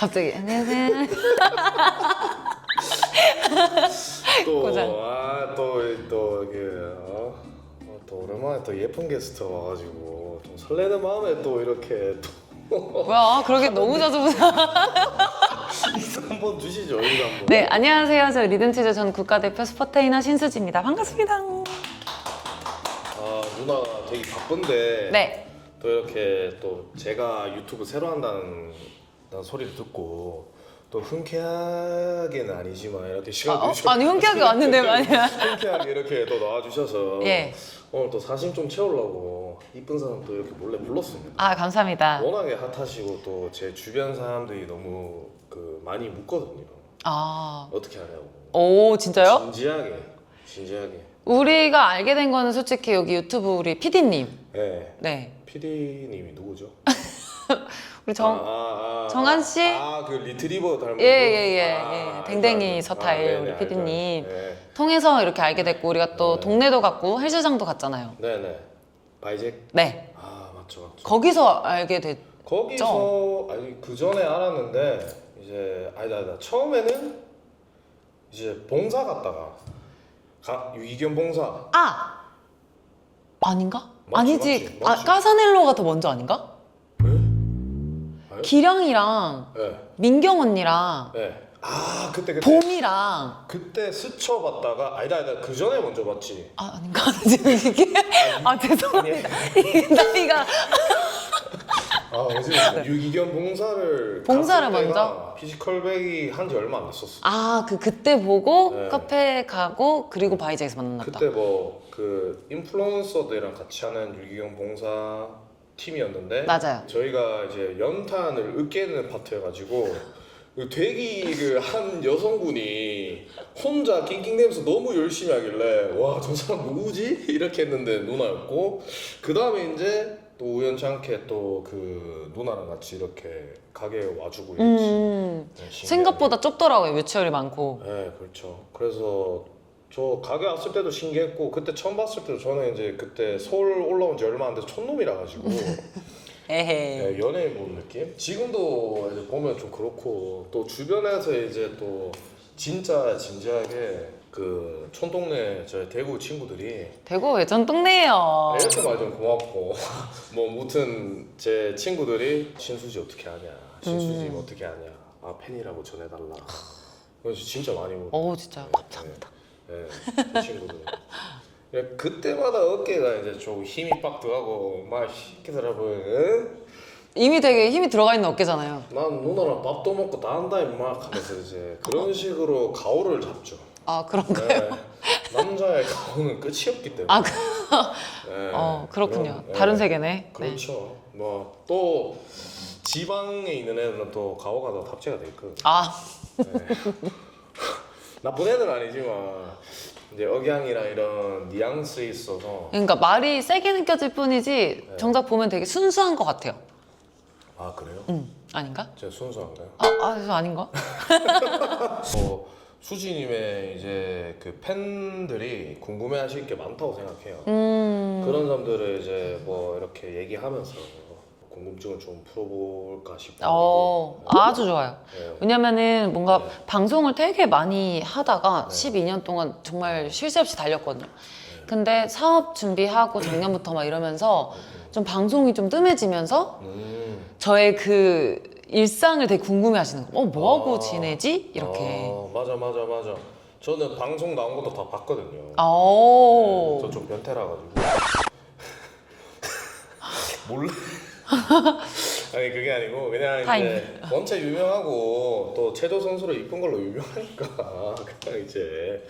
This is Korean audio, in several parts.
갑자기 안녕하세요. 또 오랜만에 또 예쁜 게스트 와가지고 좀 설레는 마음에 또 이렇게 또 뭐야? 그러게 너무 자주 보자. 인사 한번 주시죠. 인사 한번. 네, 안녕하세요. 저 리듬치즈 전 국가대표 스포트트레이너 신수지입니다. 반갑습니다. 아 누나가 되게 바쁜데 네. 또 이렇게 또 제가 유튜브 새로 한다는 소리를 듣고 또 흔쾌하게는 아니지만 이렇게 시간 내주셔서 아니 흔쾌하게 왔는데 아니야. 흔쾌하게 이렇게 또 나와주셔서 예. 오늘 또 사심 좀 채우려고 이쁜 사람 또 이렇게 몰래 불렀습니다. 아, 감사합니다. 워낙에 핫하시고 또 제 주변 사람들이 너무 많이 묻거든요. 아, 어떻게 하냐고. 오, 진짜요? 진지하게. 우리가 알게 된 거는 솔직히 여기 유튜브 우리 PD님. 네. 네. PD님이 누구죠? 우리 정한 씨? 그 리트리버 닮은 예. 댕댕이 서타일 우리 PD님 통해서 이렇게 알게 됐고 우리가 또 동네도 갔고 헬스장도 갔잖아요. 네네. 바이젝? 네. 아 맞죠. 거기서 알게 됐. 거기서 아니 그 전에 알았는데 이제 아니다 처음에는 이제 봉사 갔다가 유기견 봉사. 아! 아닌가? 맞지, 아니지. 맞지, 맞지. 까사넬로가 더 먼저 아닌가? 기량이랑 네. 민경 언니랑 네. 아 그때 봄이랑 그때 스쳐봤다가 아니다 그 전에 먼저 봤지. 아닌가? 지금 이게 죄송합니다. 이게 나이가 요즘 유기견 봉사를 봉사를 갔을 때가 먼저? 피지컬백이 한지 얼마 안 됐었어. 그때 보고 네. 카페 가고 그리고 바이제에서 만났다. 그때 그 인플루언서들이랑 같이 하는 유기견 봉사 팀이었는데 맞아요. 저희가 이제 연탄을 으깨는 파트여가지고 되게 한 여성분이 혼자 낑낑대면서 너무 열심히 하길래 와 저 사람 누구지? 이렇게 했는데 누나였고 그 다음에 이제 또 우연치 않게 또 그 누나랑 같이 이렇게 가게에 와주고 이랬지. 네, 생각보다 좁더라고요. 유치원이 많고. 네 그렇죠. 그래서 저 가게 왔을 때도 신기했고 그때 처음 봤을 때도 저는 이제 그때 서울 올라온 지 얼마 안 돼서 촌놈이라 가지고 에헤이. 네, 연예인 본 느낌? 지금도 이제 보면 좀 그렇고 또 주변에서 이제 또 진짜 진지하게 그 촌동네 저희 대구 친구들이 대구 외전 동네예요. 이렇게 말 좀 고맙고 뭐 무튼 제 친구들이 신수지 어떻게 하냐 신수지 어떻게 하냐 팬이라고 전해달라 그래서 진짜 많이 오고 진짜 감사합니다. 네, 그 친구들. 그때마다 어깨가 이제 좀 힘이 빡 들어가고 막 새끼들아 보여. 이미 되게 힘이 들어가 있는 어깨잖아요. 난 누나랑 밥도 먹고 다 한다 임마 하면서 이제 그런 식으로 가오를 잡죠. 그런가요? 네, 남자의 가오는 끝이 없기 때문에. 네, 그렇군요. 그런, 다른 네, 세계네. 그렇죠. 뭐 또 지방에 있는 애들은 또 가오가 더 탑재가 돼 있거든. 나쁜 애는 아니지만 이제 억양이랑 이런 뉘앙스에 있어서. 그러니까 말이 세게 느껴질 뿐이지 정작 보면 되게 순수한 것 같아요. 아 그래요? 아닌가? 제가 순수한가요? 그래서 아닌가? 수지님의 이제 그 팬들이 궁금해하실 게 많다고 생각해요. 그런 점들을 이제 뭐 이렇게 얘기하면서 궁금증을 좀 풀어볼까 싶어요. 아주 좋아요. 네. 왜냐면은 뭔가 방송을 되게 많이 하다가 12년 동안 정말 쉴 새 없이 달렸거든요. 근데 사업 준비하고 작년부터 막 이러면서 좀 방송이 좀 뜸해지면서 저의 그 일상을 되게 궁금해 하시는 거예요. 뭐하고 지내지? 이렇게. 맞아. 저는 방송 나온 것도 다 봤거든요. 네, 저 좀 변태라 가지고. 몰래. 아니 그게 아니고 그냥 이제 원체 유명하고 또 체조 선수로 이쁜 걸로 유명하니까 그냥 이제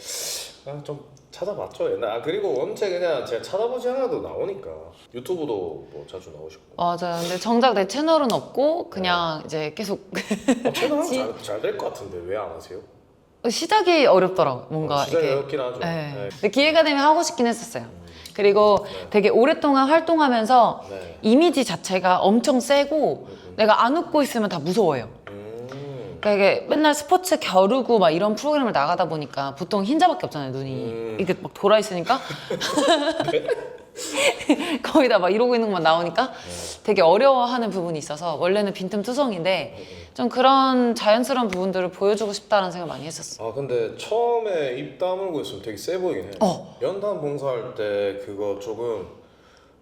좀 찾아봤죠 옛날. 그리고 원체 그냥 제가 찾아보지 않아도 나오니까 유튜브도 뭐 자주 나오시고. 맞아요. 근데 정작 내 채널은 없고 그냥 이제 계속 채널은 잘 될 것 같은데 왜 안 하세요? 시작이 어렵더라고. 뭔가 시작이 이렇게. 어렵긴 하죠. 네. 근데 기회가 되면 하고 싶긴 했었어요. 그리고 되게 오랫동안 활동하면서 이미지 자체가 엄청 세고 내가 안 웃고 있으면 다 무서워요. 그러니까 이게 맨날 스포츠 겨루고 막 이런 프로그램을 나가다 보니까 보통 흰자밖에 없잖아요, 눈이. 이렇게 막 돌아 있으니까. 거의 다 막 이러고 있는 것만 나오니까 되게 어려워하는 부분이 있어서 원래는 빈틈투성인데 좀 그런 자연스러운 부분들을 보여주고 싶다라는 생각 많이 했었어. 아 근데 처음에 입 다물고 있으면 되게 세 보이긴 해. 연탄 봉사할 때 그거 조금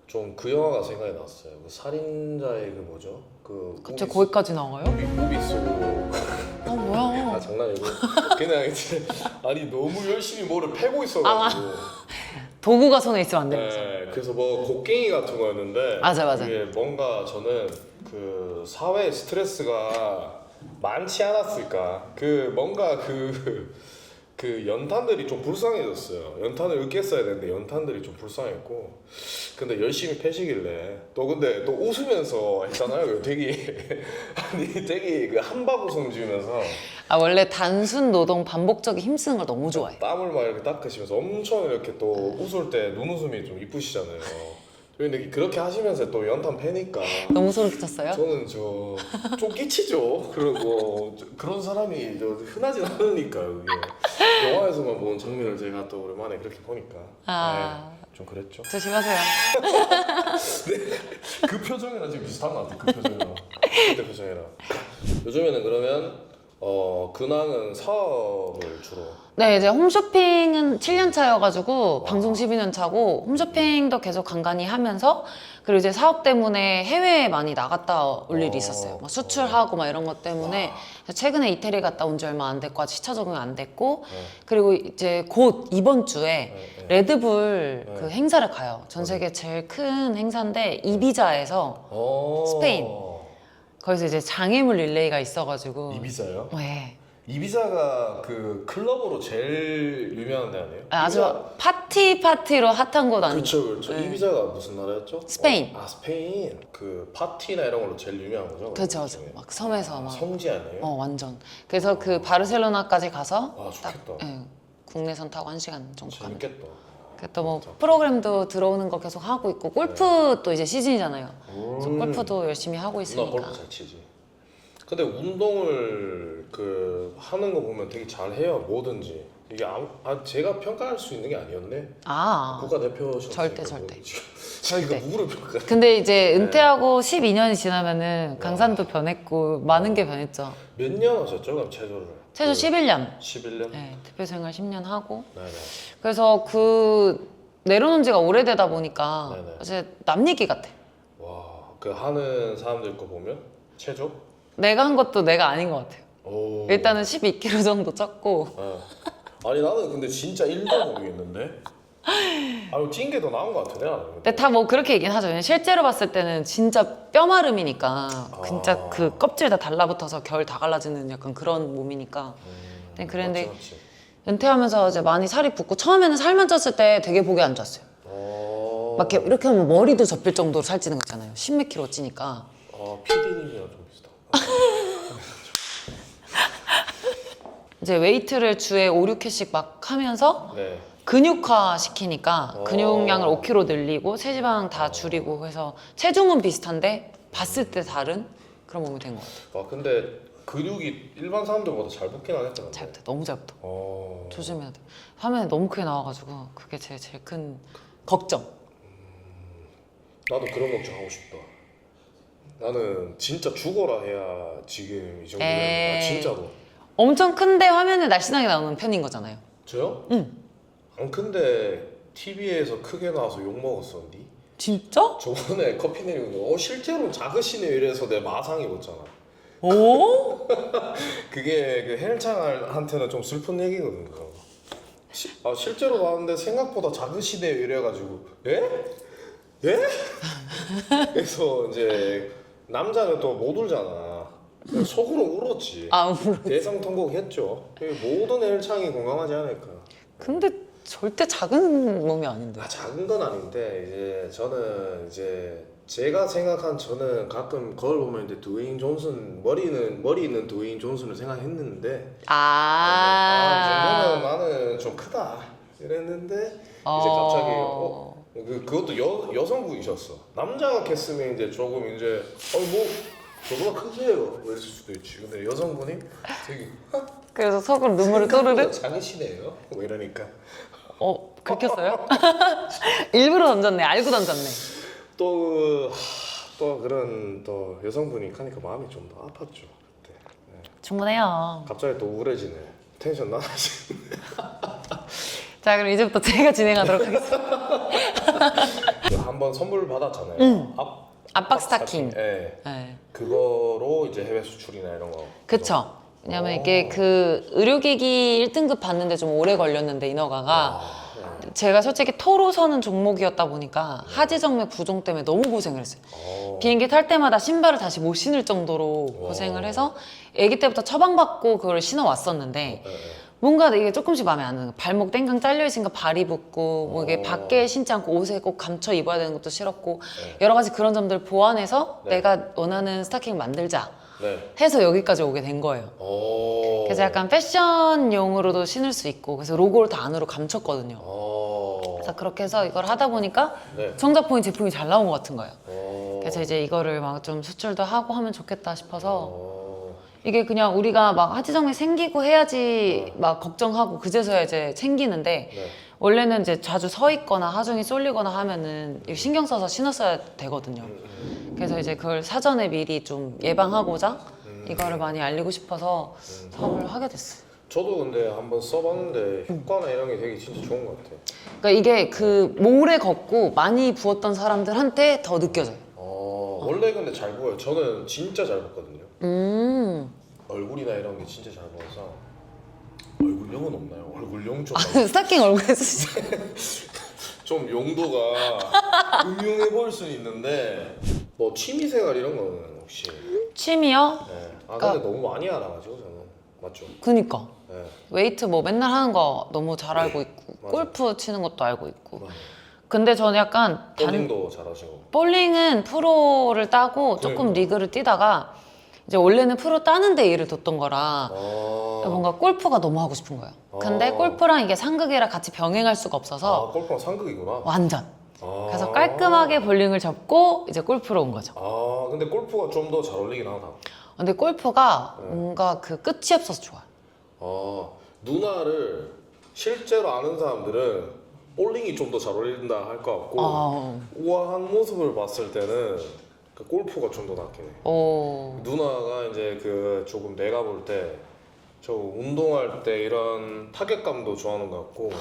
좀 그 영화가 생각이 났어요. 그 살인자의 그 뭐죠? 그 갑자기 거기까지 나와요? 우비 쓰고 아 뭐야? 아 장난이고 그냥 이제 아니 너무 열심히 뭐를 패고 있어가지고 도구가 손에 있으면 안 되면서. 네, 그래서 뭐 곡괭이 같은 거였는데 맞아. 이게 뭔가 저는 그 사회 스트레스가 많지 않았을까 그 뭔가 그 연탄들이 좀 불쌍해졌어요. 연탄을 으깼어야 되는데 연탄들이 좀 불쌍했고 근데 열심히 패시길래 또 근데 또 웃으면서 했잖아요. 되게 아니 되게 그 한바구음 지으면서 아 원래 단순 노동 반복적인 힘쓰는 걸 너무 좋아해. 땀을 막 이렇게 닦으시면서 엄청 이렇게 또 웃을 때 눈웃음이 좀 이쁘시잖아요. 근데 그렇게 하시면서 또 연탄 패니까 너무 소름 끼쳤어요? 저는 좀 끼치죠. 그리고 그런 사람이 흔하지 않으니까 그게 영화에서만 본 장면을 제가 또 오랜만에 그렇게 보니까 아. 네, 좀 그랬죠. 조심하세요. 그 표정이랑 지금 비슷한 것 같아. 그 표정이랑 그때 표정이랑. 요즘에는 그러면 근황은 사업을 주로. 네, 이제 홈쇼핑은 7년 차여가지고 방송 12년 차고 홈쇼핑도 계속 간간히 하면서 그리고 이제 사업 때문에 해외에 많이 나갔다 올 일이 있었어요. 막 수출하고 막 이런 것 때문에 최근에 이태리 갔다 온 지 얼마 안 됐고 아직 시차 적응이 안 됐고 그리고 이제 곧 이번 주에 레드불 그 행사를 가요. 전 세계 제일 큰 행사인데 이비자에서 스페인. 거기서 이제 장애물 릴레이가 있어가지고 이비자요? 네. 이비자가 그 클럽으로 제일 유명한 데 아니에요? 아주 파티로 핫한 곳 아니에요? 그렇죠. 네. 이비자가 무슨 나라였죠? 스페인. 스페인. 그 파티나 이런 걸로 제일 유명한 거죠? 그렇죠. 막 섬에서 막 성지 아니에요? 완전. 그래서 그 바르셀로나까지 가서 좋겠다. 예, 국내선 타고 1시간 정도 가는. 재밌겠다. 또 뭐 프로그램도 들어오는 거 계속 하고 있고 골프 또 이제 시즌이잖아요. 그래서 골프도 열심히 하고 나 있으니까. 골프 잘 치지. 근데 운동을 그 하는 거 보면 되게 잘 해요. 뭐든지. 이게 제가 평가할 수 있는 게 아니었네. 국가대표 절대. 제가 누구를 평가? 근데 이제 은퇴하고 12년이 지나면은 강산도 변했고 많은 게 변했죠. 몇 년 하셨죠? 그럼 체조를? 최소 11년. 11년? 네, 대표 생활 10년 하고. 네네. 그래서 그 내려놓은 지가 오래되다 보니까 네네. 이제 남 얘기 같아. 와, 그 하는 사람들 거 보면 체조? 내가 한 것도 내가 아닌 것 같아요. 오. 일단은 12kg 정도 쪘고. 아니 나는 근데 진짜 1도 모르겠는데. 아니 찐 게 더 나은 것 같아 내가. 근데 다 뭐 그렇게 얘기는 하죠. 왜냐면 실제로 봤을 때는 진짜 뼈마름이니까 진짜 그 껍질 다 달라붙어서 결 다 갈라지는 약간 그런 몸이니까. 그런데 맞지. 은퇴하면서 이제 많이 살이 붙고 처음에는 살만 쪘을 때 되게 보기 안 좋았어요. 막 이렇게 하면 머리도 접힐 정도로 살찌는 거 있잖아요. 10몇 킬로 찌니까. PD님이랑 좀 비슷하다. 이제 웨이트를 주에 5, 6회씩 막 하면서 네. 근육화 시키니까 근육량을 5kg 늘리고 체지방 다 줄이고 해서 체중은 비슷한데 봤을 때 다른 그런 몸이 된 것 같아요. 근데 근육이 일반 사람들보다 잘 붙긴 하겠다. 잘 붙어. 너무 잘 붙어. 어. 조심해야 돼. 화면에 너무 크게 나와가지고 그게 제일 큰 걱정. 나도 그런 걱정 하고 싶다. 나는 진짜 죽어라 해야 지금 이 정도 되는 진짜로. 엄청 큰데 화면에 날씬하게 나오는 편인 거잖아요. 저요? 응. 안 큰데 TV에서 크게 나와서 욕 먹었었니? 진짜? 저번에 커피 내리는 거 실제로 작으시네요 이래서 내 마상 입었잖아. 오? 그게 그 헬창한테는 좀 슬픈 얘기거든요. 실제로 봤는데 생각보다 작으시네요 이래가지고 예? 예? 그래서 이제 남자는 또 못 울잖아. 속으로 울었지. 대성통곡했죠. 모든 헬창이 공감하지 않을까. 근데 절대 작은 몸이 아닌데. 작은 건 아닌데 이제 저는 이제 제가 생각한 저는 가끔 거울 보면 이제 드웨인 존슨 머리 있는 드웨인 존슨을 생각했는데 정도면 나는 좀 크다 이랬는데 이제 갑자기 그것도 여성분이셨어. 남자가 겠으면 이제 조금 이제 뭐 저보다 크세요 뭐 이랬을 수도 있지. 근데 여성분이 되게 그래서 속으로 눈물을 또르르? 작으시네요 뭐 이러니까 긁혔어요? 일부러 던졌네. 알고 던졌네. 또 그런 또 여성분이 하니까 마음이 좀 더 아팠죠 그때. 네. 충분해요. 갑자기 또 우울해지네. 텐션 낮아지네. 자, 그럼 이제부터 제가 진행하도록 하겠습니다. 한번 선물 받았잖아요. 압박 스타킹. 예. 네. 그거로 이제 해외 수출이나 이런 거. 그쵸. 왜냐면 이게 그 의료기기 1등급 받는데 좀 오래 걸렸는데 인허가가 제가 솔직히 토로 서는 종목이었다 보니까 하지정맥 부종 때문에 너무 고생을 했어요. 비행기 탈 때마다 신발을 다시 못 신을 정도로 고생을 해서 아기 때부터 처방받고 그걸 신어왔었는데 뭔가 이게 조금씩 마음에 안 드는 거예요. 발목 땡강 잘려있으니까 발이 붓고 뭐 이게 밖에 신지 않고 옷에 꼭 감춰 입어야 되는 것도 싫었고 여러 가지 그런 점들 보완해서 내가 원하는 스타킹 만들자 해서 여기까지 오게 된 거예요. 그래서 약간 패션용으로도 신을 수 있고 그래서 로고를 다 안으로 감췄거든요. 그래서 그렇게 해서 이걸 하다 보니까 정작 보인 제품이 잘 나온 것 같은 거예요. 그래서 이제 이거를 막 좀 수출도 하고 하면 좋겠다 싶어서 이게 그냥 우리가 막 하지정맥 생기고 해야지 막 걱정하고 그제서야 이제 챙기는데 원래는 이제 자주 서 있거나 하중이 쏠리거나 하면은 이거 신경 써서 신었어야 되거든요. 그래서 이제 그걸 사전에 미리 좀 예방하고자 이거를 많이 알리고 싶어서 사업을 하게 됐어요. 저도 근데 한번 써봤는데 효과나 이런 게 되게 진짜 좋은 것 같아요. 그러니까 이게 그 모래 걷고 많이 부었던 사람들한테 더 느껴져요. 원래 근데 잘 보여요. 저는 진짜 잘 봤거든요. 얼굴이나 이런 게 진짜 잘 보여서. 얼굴용은 없나요? 얼굴용 좀 스타킹 얼굴에 쓰시 좀 용도가 음흉해 보일 수는 있는데 뭐 취미생활 이런 거는 혹시? 취미요? 네. 근데 너무 많이 알아가지고 저는 맞죠? 그니까 네. 웨이트 뭐 맨날 하는 거 너무 잘 알고 있고 맞아. 골프 치는 것도 알고 있고 맞아. 근데 저는 약간 볼링도 잘하시고. 볼링은 프로를 따고 조금 그러니까. 리그를 뛰다가 이제 원래는 프로 따는데 일을 뒀던 거라 뭔가 골프가 너무 하고 싶은 거예요. 근데 골프랑 이게 상극이라 같이 병행할 수가 없어서 골프랑 상극이구나. 완전 그래서 깔끔하게 볼링을 접고 이제 골프로 온 거죠. 근데 골프가 좀 더 잘 어울리긴 하다. 근데 골프가 뭔가 그 끝이 없어서 좋아요. 누나를 실제로 아는 사람들은 볼링이 좀 더 잘 어울린다 할 것 같고 우아한 모습을 봤을 때는 그 골프가 좀 더 낫긴 해. 누나가 이제 그 조금 내가 볼 때 저 운동할 때 이런 타격감도 좋아하는 것 같고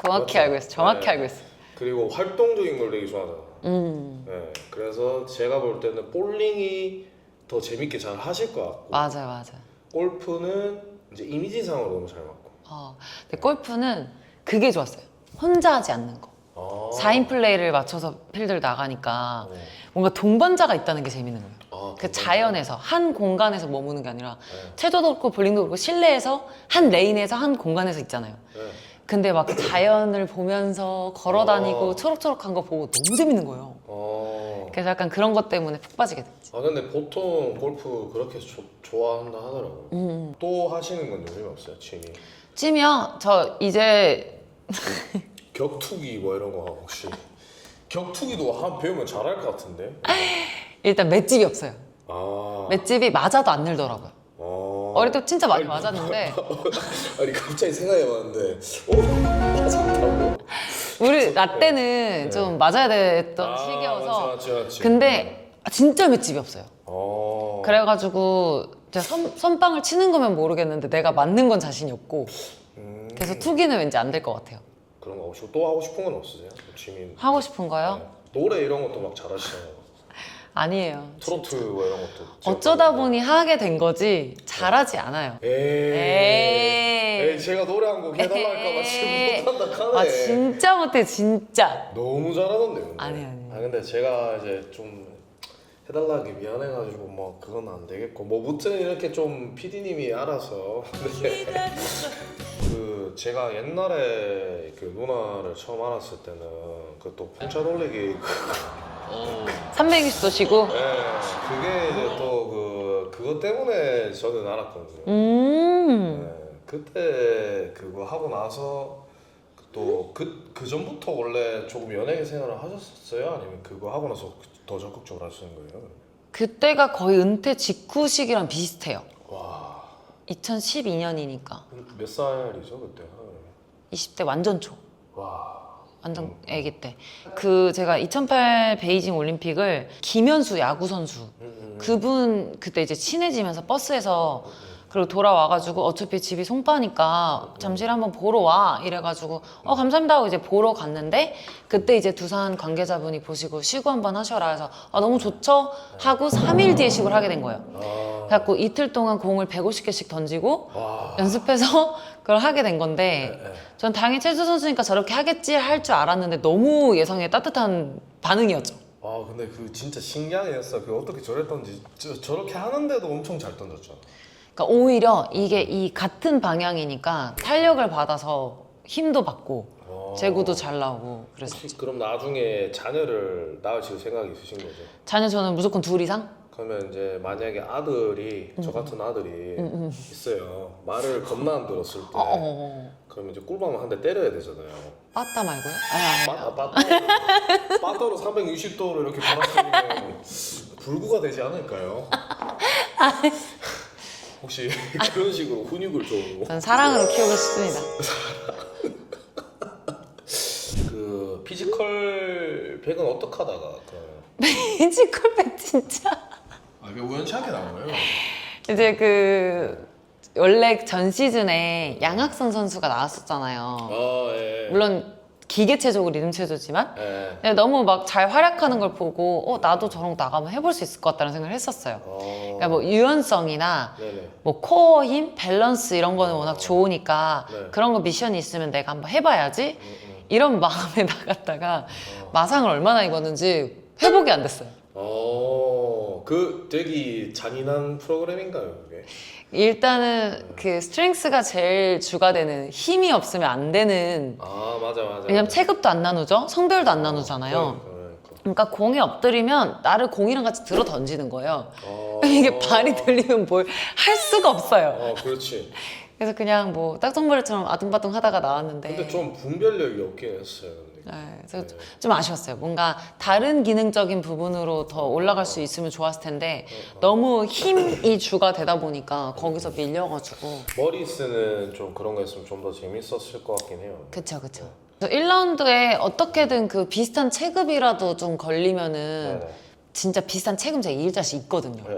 정확히 맞죠? 알고 있어. 정확히 네. 알고 있어. 그리고 활동적인 걸 되게 좋아하잖아. 네. 그래서 제가 볼 때는 볼링이 더 재밌게 잘 하실 것 같고 맞아요. 골프는 이제 이미지상으로 너무 잘 맞고. 근데 골프는 그게 좋았어요. 혼자 하지 않는 거. 4인 플레이를 맞춰서 필드를 나가니까 뭔가 동반자가 있다는 게 재밌는 거예요. 그 자연에서 한 공간에서 머무는 게 아니라 체조도 그렇고 볼링도 그렇고 실내에서 한 레인에서 한 공간에서 있잖아요. 근데 막 그 자연을 보면서 걸어다니고 초록초록한 거 보고 너무 재밌는 거예요. 그래서 약간 그런 것 때문에 푹 빠지게 됐지. 근데 보통 골프 그렇게 좋아한다 하더라고요. 또 하시는 건 요즘에 없어요? 취미요? 저 이제 격투기 뭐 이런 거 혹시? 격투기도 한 배우면 잘할 것 같은데? 일단 맷집이 없어요. 맷집이 맞아도 안 늘더라고요. 어릴 때 진짜 많이 맞았는데 아니 갑자기 생각이 나는데 맞았다고? 나 때는 좀 맞아야 됐던 시기여서 맞지. 근데 진짜 맷집이 없어요. 그래가지고 제가 선빵을 치는 거면 모르겠는데 내가 맞는 건 자신이 없고 그래서 투기는 왠지 안 될 것 같아요. 그런 거 혹시 또 하고 싶은 건 없으세요? 취미? 하고 싶은 거요? 노래 이런 것도 막 잘하시잖아요. 아니에요. 트로트 뭐 이런 것도 어쩌다 보니 하게 된 거지 잘하지 않아요. 에이 제가 노래 한 곡 해달라 할까봐 지금 못한다 카네. 진짜 못해 진짜. 너무 잘하던데 근데. 아니. 근데 제가 이제 좀 해달라 하기 미안해가지고 뭐 그건 안 되겠고 뭐 무튼 이렇게 좀 PD님이 알아서 그 제가 옛날에 그 누나를 처음 알았을 때는 그 또 풍차 돌리기 360도시고 그게 이제 또 그것 때문에 저는 알았거든요. 그때 그거 하고 나서 또 그 전부터 원래 조금 연예계 생활을 하셨었어요? 아니면 그거 하고 나서 더 적극적으로 하시는 거예요? 그때가 거의 은퇴 직후 시기랑 비슷해요. 와. 2012년이니까 몇 살이죠 그때? 20대 완전 초. 와. 완전 아기 때. 그 제가 2008 베이징 올림픽을 김현수 야구 선수 그분 그때 이제 친해지면서 버스에서 그리고 돌아와가지고 어차피 집이 송파니까 잠실 한번 보러 와 이래가지고 감사합니다 하고 이제 보러 갔는데 그때 이제 두산 관계자분이 보시고 시구 한번 하셔라 해서 너무 좋죠 하고 3일 뒤에 시구를 하게 된 거예요. 그래갖고 이틀 동안 공을 150개씩 던지고 연습해서 그걸 하게 된 건데 전 당연히 최수 선수니까 저렇게 하겠지 할 줄 알았는데 너무 예상에 따뜻한 반응이었죠. 근데 그 진짜 신기하게 했어. 그 어떻게 저랬던지 저렇게 하는데도 엄청 잘 던졌잖아. 그러니까 오히려 이게 이 같은 방향이니까 탄력을 받아서 힘도 받고 제구도 잘 나오고 그랬었죠. 혹시 그럼 나중에 자녀를 낳으실 생각이 있으신 거죠? 자녀 저는 무조건 둘 이상? 그러면 이제 만약에 아들이 저 같은 아들이 있어요. 말을 겁나 안 들었을 때 그러면 이제 꿀밤을 한 대 때려야 되잖아요. 빠따 말고요? 빠따로 360도로 이렇게 받았으면 불구가 되지 않을까요? 혹시 그런 식으로 훈육을 좀 전 사랑으로 키우고 싶습니다. 그 피지컬 100은 어떻게 하다가 피지컬백 진짜 이게 우연치 않게 나온 거예요? 이제 그 원래 전 시즌에 양학선 선수가 나왔었잖아요. 예. 물론 기계체조고 리듬체조지만 예. 근데 너무 막 잘 활약하는 걸 보고 나도 저런 거 나가면 해볼 수 있을 것 같다는 생각을 했었어요. 그러니까 뭐 유연성이나 네네. 뭐 코어 힘, 밸런스 이런 거는 워낙 좋으니까 네. 그런 거 미션이 있으면 내가 한번 해봐야지 이런 마음에 나갔다가 마상을 얼마나 입었는지 회복이 안 됐어요. 그 되게 잔인한 프로그램인가요, 그게? 일단은 그 스트렝스가 제일 주가 되는 힘이 없으면 안 되는 맞아. 왜냐면 체급도 안 나누죠? 성별도 안 나누잖아요. 그러니까 공에 엎드리면 나를 공이랑 같이 들어 던지는 거예요. 이게 발이 들리면 뭘 할 수가 없어요. 그렇지. 그래서 그냥 뭐 딱정벌레처럼 아둥바둥 하다가 나왔는데 근데 좀 분별력이 없긴 했어요. 근데. 그래서 좀 아쉬웠어요. 뭔가 다른 기능적인 부분으로 더 올라갈 수 있으면 좋았을 텐데 너무 힘이 주가 되다 보니까 거기서 밀려가지고 머리 쓰는 좀 그런 거 했으면 좀 더 재밌었을 것 같긴 해요. 그쵸. 그래서 1라운드에 어떻게든 그 비슷한 체급이라도 좀 걸리면은 네네. 진짜 비슷한 체급 제가 이길 자신 있거든요. 네.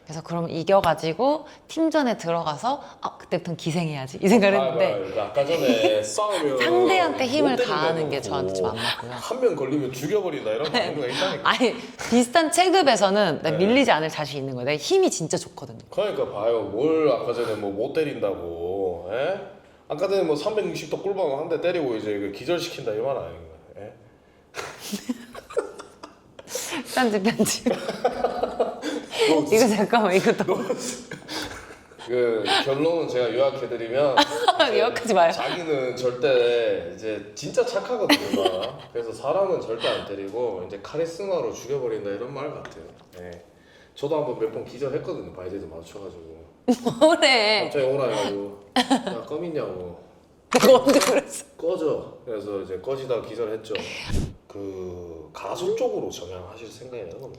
그래서 그럼 이겨가지고 팀전에 들어가서 그때부터는 기생해야지 이 생각을 했는데 아까 전에 싸우면 상대한테 힘을 못 때린다고 가하는 게 그러고 저한테 좀 안 맞고요. 한 명 걸리면 죽여버린다 이런 마인드가 있다니까. 아니 비슷한 체급에서는 나 네. 밀리지 않을 자신 있는 거예요. 내 힘이 진짜 좋거든요. 그러니까 봐요. 뭘 아까 전에 뭐 못 때린다고. 예? 아까 전에 뭐 360도 꿀밤 한 대 때리고 이제 그 기절시킨다 이 말 아닌가? 예? 편집. 이거 잠깐만 이것도 그 결론은 제가 요약해드리면 요약하지 마요. 자기는 절대 이제 진짜 착하거든요. 막. 그래서 사람은 절대 안 때리고 이제 카리스마로 죽여버린다 이런 말 같아요. 예. 저도 한번 몇 번 기절했거든요. 바이제도 마주쳐가지고 뭐래? 갑자기 오라 해가지고 야 껌 있냐고 내가 언제 그랬어? 꺼져. 그래서 이제 꺼지다가 기절했죠. 그 가수 쪽으로 전향하실 생각이에요? 그러면?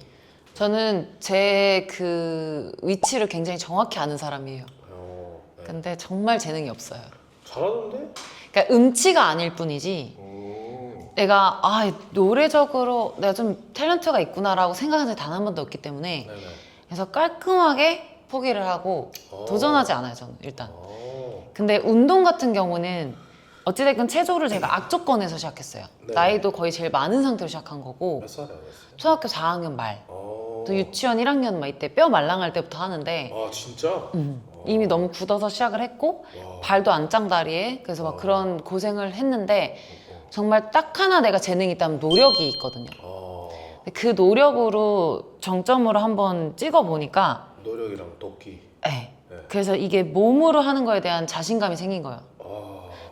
저는 제 그 위치를 굉장히 정확히 아는 사람이에요. 네. 근데 정말 재능이 없어요. 잘하던데? 그러니까 음치가 아닐 뿐이지 내가 노래적으로 내가 좀 탤런트가 있구나라고 생각한 적이 단 한 번도 없기 때문에 네네. 그래서 깔끔하게 포기를 하고 도전하지 않아요 저는 일단. 오. 근데 운동 같은 경우는 어찌됐건 체조를 제가 악조건에서 시작했어요. 네. 나이도 거의 제일 많은 상태로 시작한 거고 몇 살이야? 몇 살? 초등학교 4학년 말, 오. 또 유치원 1학년 막 이때 뼈 말랑할 때부터 하는데 진짜? 이미 너무 굳어서 시작을 했고 와. 발도 안짱다리에 그래서 막 그런 고생을 했는데 정말 딱 하나 내가 재능이 있다면 노력이 있거든요. 근데 그 노력으로 정점으로 한번 찍어보니까 노력이랑 도끼. 네. 그래서 이게 몸으로 하는 거에 대한 자신감이 생긴 거예요.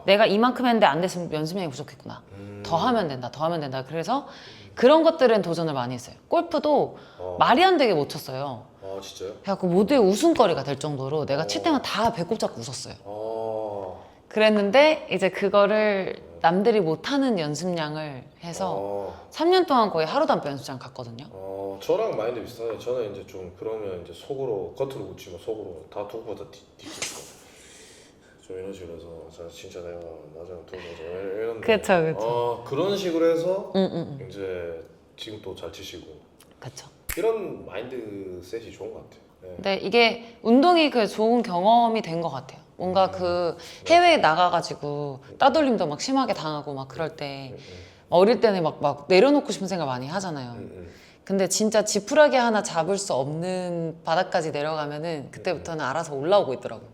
내가 이만큼 했는데 안 됐으면 연습량이 부족했구나. 더 하면 된다. 그래서 그런 것들은 도전을 많이 했어요. 골프도 말이 안 되게 못 쳤어요. 진짜요? 그래갖고 무대 웃음거리가 될 정도로 내가 칠 때마다 다 배꼽 잡고 웃었어요. 그랬는데 이제 그거를 남들이 못하는 연습량을 해서 3년 동안 거의 하루도 안 빼고 연습장 갔거든요. 저랑 마인드 비슷하네요. 저는 이제 좀 그러면 이제 속으로 겉으로 웃지만 속으로 다 두고보다 뒤집고 좀 좀 이런 식으로 해서 진짜 내가 나중에 돈 벌자 이런 그쵸. 그런 식으로 해서 응. 이제 지금 또 잘 치시고 그쵸. 이런 마인드셋이 좋은 것 같아요. 네. 근데 이게 운동이 그 좋은 경험이 된 것 같아요. 뭔가 그 해외에 나가가지고 따돌림도 막 심하게 당하고 막 그럴 때 어릴 때는 막 내려놓고 싶은 생각 많이 하잖아요. 근데 진짜 지푸라기 하나 잡을 수 없는 바닥까지 내려가면은 그때부터는 알아서 올라오고 있더라고요.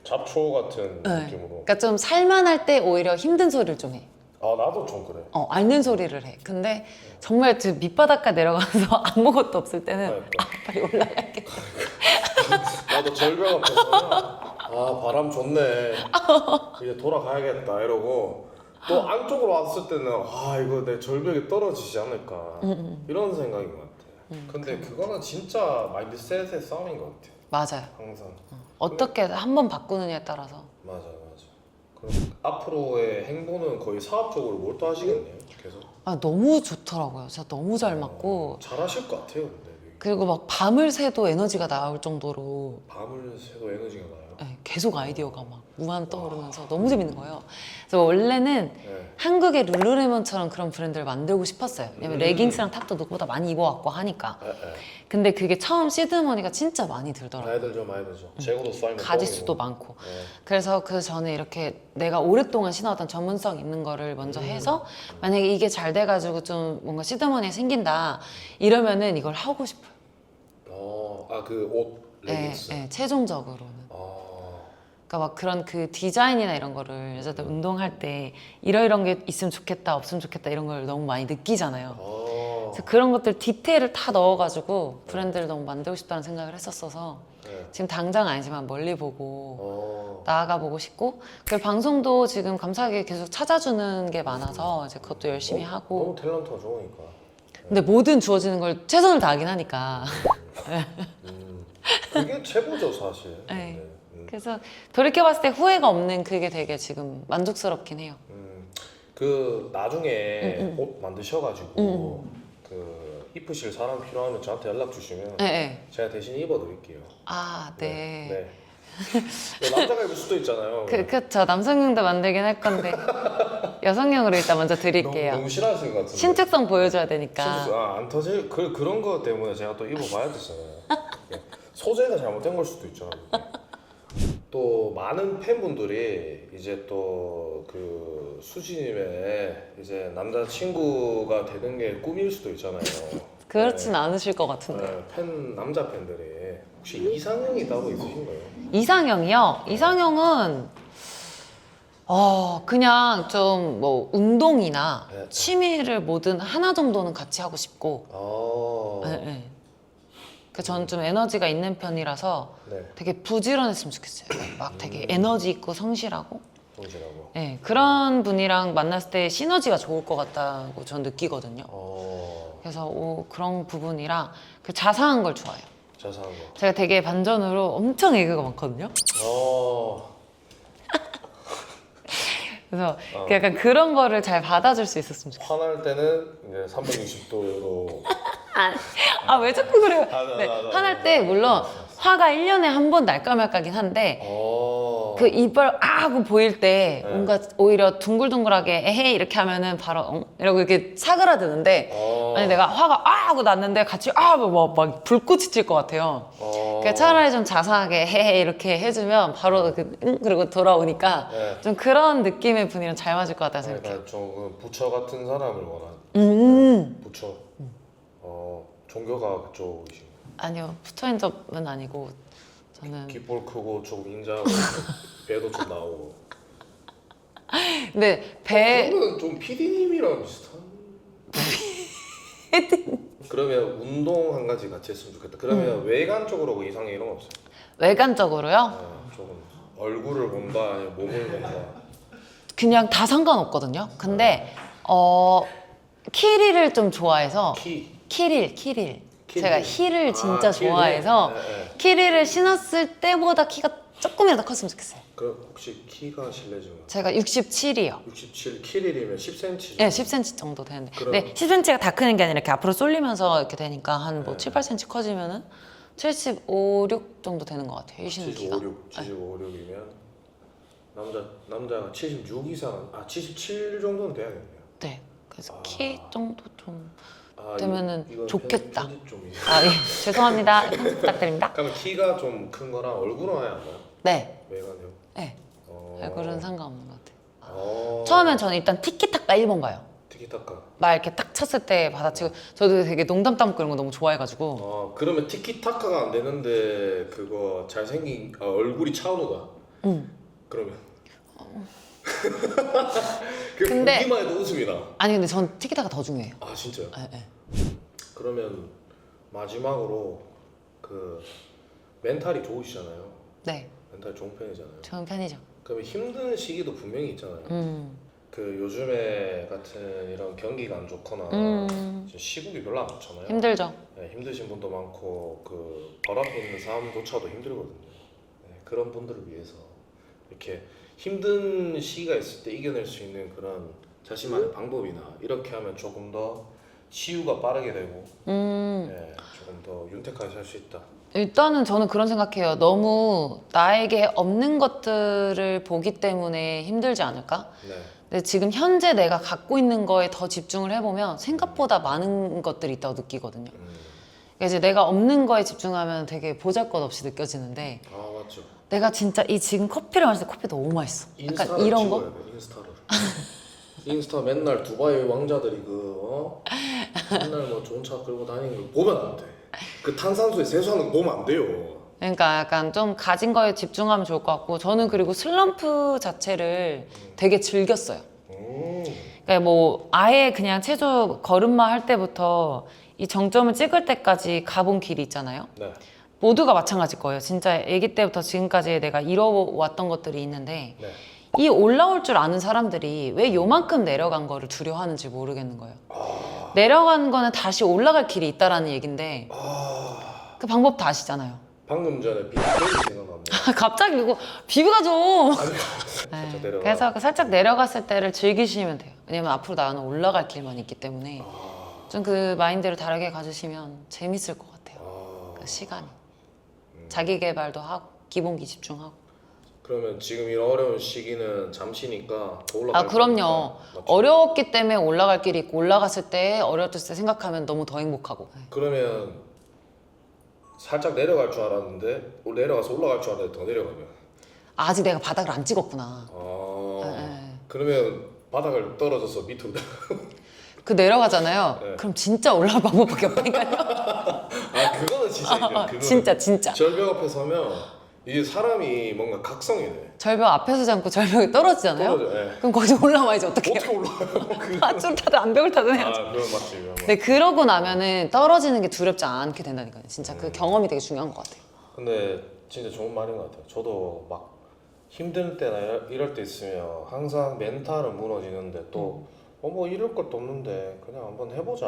잡초 같은 네. 느낌으로. 그러니까 좀 살만할 때 오히려 힘든 소리를 좀 해. 아 나도 좀 그래. 앓는 소리를 해. 근데 정말 그 밑바닥까지 내려가서 아무것도 없을 때는 그러니까. 빨리 올라가야겠다. 나도 절벽 앞에서는 아 바람 좋네 이제 돌아가야겠다 이러고 또 안쪽으로 왔을 때는 아 이거 내 절벽에 떨어지지 않을까 이런 생각인 것 같아. 근데 그거는 진짜 마인드셋의 싸움인 것 같아. 맞아요. 항상. 어떻게 한 번 바꾸느냐에 따라서. 맞아. 그럼 앞으로의 행보는 거의 사업적으로 몰두하시겠네요. 계속. 아, 너무 좋더라고요. 진짜 너무 잘 맞고. 잘하실 것 같아요. 근데 그리고 막 밤을 새도 에너지가 나올 정도로 밤을 새도 에너지가 나요. 네, 계속 아이디어가 막 무한 떠오르면서 너무 재밌는 거예요. 그래서 원래는 네. 한국의 룰루레몬처럼 그런 브랜드를 만들고 싶었어요. 왜냐면 레깅스랑 탑도 누구보다 많이 입어왔고 하니까. 근데 그게 처음 시드머니가 진짜 많이 들더라고요. 많이 들죠. 재고도 쌓이면 가지수도 뻥이고. 많고. 네. 그래서 그 전에 이렇게 내가 오랫동안 신어왔던 전문성 있는 거를 먼저 해서 만약에 이게 잘 돼가지고 좀 뭔가 시드머니가 생긴다 이러면은 이걸 하고 싶어요. 그 옷 레깅스. 네, 최종적으로는. 그러니까 막 그런 그 디자인이나 이런 거를 여자들 운동할 때 이런 게 있으면 좋겠다 없으면 좋겠다 이런 걸 너무 많이 느끼잖아요. 그래서 그런 것들 디테일을 다 넣어가지고 브랜드를 너무 만들고 싶다는 생각을 했었어서 지금 당장 아니지만 멀리 보고 나아가 보고 싶고, 그리고 방송도 지금 감사하게 계속 찾아주는 게 많아서 이제 그것도 열심히 하고. 너무 탤런트가 좋으니까. 근데 뭐든 주어지는 걸 최선을 다하긴 하니까. 그게 최고죠 사실. 네. 그래서 돌이켜봤을 때 후회가 없는 그게 되게 지금 만족스럽긴 해요. 그 나중에 옷 만드셔가지고 그 입으실 사람 필요하면 저한테 연락 주시면 네. 제가 대신 입어드릴게요. 아, 네. 네. 남자가 입을 수도 있잖아요. 그쵸. 남성용도 만들긴 할 건데 여성용으로 일단 먼저 드릴게요. 너무 싫어하시는 것 같은데. 신축성 보여줘야 되니까. 안 터질 그런 거 때문에 제가 또 입어봐야 되잖아요. 소재가 잘못된 걸 수도 있잖아요. 또 많은 팬분들이 이제 또 그 수지님의 이제 남자친구가 되는 게 꿈일 수도 있잖아요. 그렇진 않으실 것 같은데. 남자 팬들이 혹시 이상형이 따로 있으신가요? 이상형이요? 이상형은 그냥 좀 뭐 운동이나 네. 취미를 뭐든 하나 정도는 같이 하고 싶고. 네. 그 저는 좀 에너지가 있는 편이라서 네. 되게 부지런했으면 좋겠어요. 막 되게 에너지 있고 성실하고. 정신하고. 네, 그런 분이랑 만났을 때 시너지가 좋을 것 같다고 전 느끼거든요. 그래서 그런 부분이랑 그 자상한 걸 좋아해요. 자상한 거. 제가 되게 반전으로 엄청 애교가 많거든요. 그래서 약간 그런 거를 잘 받아줄 수 있었으면 좋겠어요. 화날 때는 이제 360도로. 왜 자꾸 그래요? 네, 나. 화날 때 물론 화가 1년에 한 번 날까 말까긴 한데 그 이빨 하고 보일 때 뭔가 오히려 둥글둥글하게 에헤이 이렇게 하면은 바로 이러고 이렇게 사그라드는데 아니 내가 화가 하고 났는데 같이 막 불꽃이 튈 것 같아요. 그러니까 차라리 좀 자상하게 헤헤 이렇게 해주면 바로 그리고 돌아오니까 좀 그런 느낌의 분이랑 잘 맞을 것 같다는 생각해요. 그러니까 좀 부처 같은 사람을 원하는. 부처. 종교가 그쪽이신. 아니요, 부처인 점은 아니고 저는 귓볼 크고 조금 인자하고 배도 좀 나오고. 근데 배 그러면 좀 PD님이랑 비슷한. 그러면 운동 한 가지 같이 했으면 좋겠다. 그러면 외관 쪽으로 이상형 이런 거 없어요? 외관적으로요? 조금 얼굴을 본다, 아니면 몸을 본다. 그냥 다 상관없거든요. 근데 키릴을 좀 좋아해서 키릴. 제가 힐을 진짜 좋아해서 키릴을 신었을 때보다 키가 조금이라도 컸으면 좋겠어요. 그럼 혹시 키가 실례지만 제가 67이요. 67 키릴이면 10cm? 네, 10cm 정도 되는데 근데 10cm가 다 크는 게 아니라 이렇게 앞으로 쏠리면서 이렇게 되니까 한 뭐 7, 8cm 커지면은 75, 6 정도 되는 것 같아요. 일시는 키가. 75, 6이면 남자가 76 이상, 77 정도는 돼야겠네요. 네. 그래서 키 정도 좀 아, 되면은 이건 좋겠다. 편집 좀 아, 예. 죄송합니다. 편집 부탁드립니다. 그럼 키가 좀 큰 거랑 얼굴은 아예 안 나요? 네. 외관이요? 네. 어... 얼굴은 상관없는 것 같아요. 어... 처음엔 저는 일단 티키타카 1번 봐요. 티키타카. 말 이렇게 딱 쳤을 때 받아치고 저도 되게 농담 따먹고 이런 거 너무 좋아해가지고 그러면 티키타카가 안 되는데 그거 잘생긴 얼굴이 차은우다. 그러면 그 근데- 보기만 해도 웃음이 나. 아니 근데 전 티키타카 더 중요해요. 아 진짜요? 네, 네. 그러면 마지막으로 그 멘탈이 좋으시잖아요. 네. 멘탈 좋은 편이잖아요. 좋은 편이죠. 그러면 힘든 시기도 분명히 있잖아요. 음. 그 요즘에 같은 이런 경기가 안 좋거나 지금 시국이 별로 안 좋잖아요. 힘들죠. 네, 힘드신 분도 많고 그 바람에 있는 사람조차도 힘들거든요. 네, 그런 분들을 위해서 이렇게 힘든 시기가 있을 때 이겨낼 수 있는 그런 자신만의 방법이나 이렇게 하면 조금 더 치유가 빠르게 되고 네, 조금 더 윤택하게 살 수 있다. 일단은 저는 그런 생각해요. 너무 나에게 없는 것들을 보기 때문에 힘들지 않을까? 네. 근데 지금 현재 내가 갖고 있는 거에 더 집중을 해보면 생각보다 많은 것들이 있다고 느끼거든요. 그러니까 이제 내가 없는 거에 집중하면 되게 보잘것없이 느껴지는데 아 맞죠. 내가 진짜 이 지금 커피를 마실 때 커피 너무 맛있어. 약간 인스타를 이런 찍어야 거? 돼, 인스타를. 인스타 맨날 두바이 왕자들이 맨날 뭐 좋은 차 끌고 다니는 거 보면 안 돼. 그 탄산수에 세수하는 거 보면 안 돼요. 그러니까 약간 좀 가진 거에 집중하면 좋을 것 같고 저는 그리고 슬럼프 자체를 되게 즐겼어요. 그러니까 뭐 아예 그냥 체조 걸음마 할 때부터 이 정점을 찍을 때까지 가본 길이 있잖아요. 네. 모두가 마찬가지일 거예요. 진짜 아기 때부터 지금까지 내가 이뤄왔던 것들이 있는데 네. 이 올라올 줄 아는 사람들이 왜 요만큼 내려간 거를 두려워하는지 모르겠는 거예요. 내려간 거는 다시 올라갈 길이 있다라는 얘긴데 그 방법 다 아시잖아요. 방금 전에 빅뱅이 생각났네. 갑자기 이거 비브가 좀 살짝 내려가. 그래서 그 살짝 내려갔을 때를 즐기시면 돼요. 왜냐면 앞으로 나는 올라갈 길만 있기 때문에 좀 그 마인드를 다르게 가지시면 재밌을 것 같아요. 그 시간이 자기 개발도 하고 기본기 집중하고. 그러면 지금 이런 어려운 시기는 잠시니까 더 올라갈 그럼요. 거니까. 맞죠? 어려웠기 때문에 올라갈 길이 있고 올라갔을 때 어려웠을 때 생각하면 너무 더 행복하고. 그러면 살짝 내려갈 줄 알았는데 내려가서 올라갈 줄 알았는데 더 내려가면 아직 내가 바닥을 안 찍었구나. 그러면 바닥을 떨어져서 밑으로 그 내려가잖아요. 네. 그럼 진짜 올라갈 방법밖에 없다니까요. 그거는 진짜 이제 그거는 진짜. 절벽 앞에 서면 이게 사람이 뭔가 각성이 돼. 절벽 앞에서 잠고 절벽이 떨어지잖아요. 떨어져, 예. 그럼 거기서 올라와야지 어떡해요? 어떻게 올라가요? 밧줄 타든 암벽을 타든 해야지. 그건 맞지. 그건 맞지. 근데 그러고 나면은 떨어지는 게 두렵지 않게 된다니까요. 진짜 그 경험이 되게 중요한 것 같아요. 근데 진짜 좋은 말인 것 같아요. 저도 막 힘들 때나 이럴 때 있으면 항상 멘탈은 무너지는데 또 뭐 이럴 것도 없는데 그냥 한번 해보자.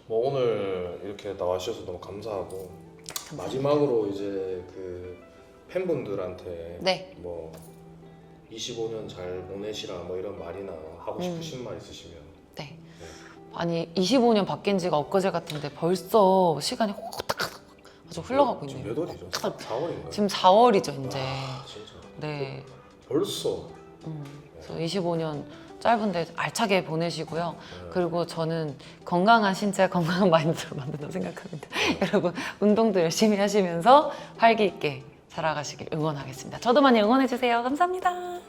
뭐 오늘 이렇게 나와주셔서 너무 감사하고 마지막으로 이제 그 팬분들한테 네. 뭐 25년 잘 보내시라 뭐 이런 말이나 하고 싶으신 말 있으시면. 네. 아니 25년 바뀐 지가 엊그제 같은데 벌써 시간이 호딱호딱 아주 흘러가고 있네요. 지금 몇 월이죠? 4월인가요? 지금 4월이죠 이제. 진짜 네. 벌써. 그래서 25년 짧은데 알차게 보내시고요. 그리고 저는 건강한 신체, 건강한 마인드로 만든다고 생각합니다. 여러분 운동도 열심히 하시면서 활기 있게 살아가시길 응원하겠습니다. 저도 많이 응원해주세요. 감사합니다.